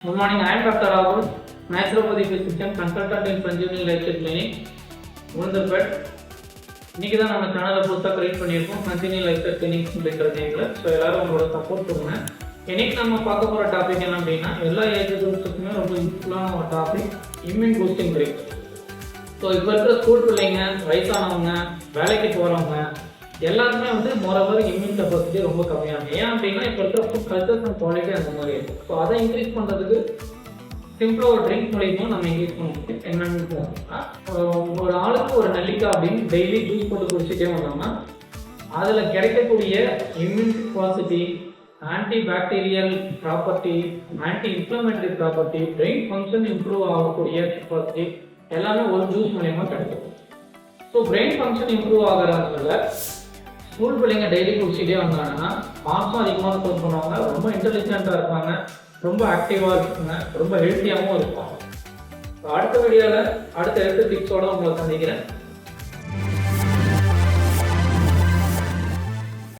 Good morning, I am Dr. Rahul, naturopathy physician, consultant in Sanjeevani Lifestyle Clinic, Ulundarpet. இன்னைக்கு தான் நம்ம சேனலை புதுசாக கிரியேட் பண்ணியிருக்கோம் சஞ்சீவனி லைஃப்ஸ்டைல் கிளினிக்ஸ் அப்படிங்கிற நேமில். ஸோ எல்லாரும் உங்களோட சப்போர்ட் கொடுங்க. இன்னைக்கு நம்ம பார்க்க போகிற டாபிக் என்ன அப்படின்னா எல்லா ஏஜ் குரூப்ஸுக்குமே ரொம்ப யூஸ்ஃபுல்லான ஒரு topic immune boosting drinks. So இப்போ இருக்கிற ஸ்கூல் பிள்ளைங்க, வயசானவங்க, வேலைக்கு போகிறவங்க எல்லாருமே வந்து மோரோவர் இம்யூன் கெப்பாசிட்டி ரொம்ப கம்மியாகும். ஏன் அப்படின்னா இப்போ இருக்கிற ஃபுட் கல்ச்சர்ஸ் அண்ட் குவாலிட்டி அந்த மாதிரி இருக்கும். ஸோ அதை இன்க்ரீஸ் பண்ணுறதுக்கு சிம்பிளாக ஒரு ட்ரிங்க் மூலியமா நம்ம இன்க்ரீஸ் பண்ண முடியும். என்னன்னு ஒரு ஆளுக்கு ஒரு நெல்லிக்காய் அப்படின்னு டெய்லி ஜூஸ் போட்டு குடிச்சிட்டே வந்தோம்னா அதில் கிடைக்கக்கூடிய immune capacity, anti bacterial property, anti inflammatory property, brain function improve ஆகக்கூடிய கெப்பாசிட்டி எல்லாமே ஒரு ஜூஸ் மூலயமா கிடைக்கும். ஸோ பிரெயின் ஃபங்க்ஷன் இம்ப்ரூவ் ஆகிறதுனால ஸ்கூல் பிள்ளைங்க டெய்லி குடிச்சிட்டே வந்தாங்கன்னா மார்க்ஸும் அதிகமாக ஸ்கோர் பண்ணுவாங்க, ரொம்ப இன்டெலிஜென்ட்டாக இருப்பாங்க, ரொம்ப ஆக்டிவாக இருப்பாங்க, ரொம்ப ஹெல்த்தியாகவும் இருப்பாங்க. அடுத்த வீடியோவில் அடுத்த ஹெல்த் டிப்ஸோடு உங்களை சந்திக்கிறேன்.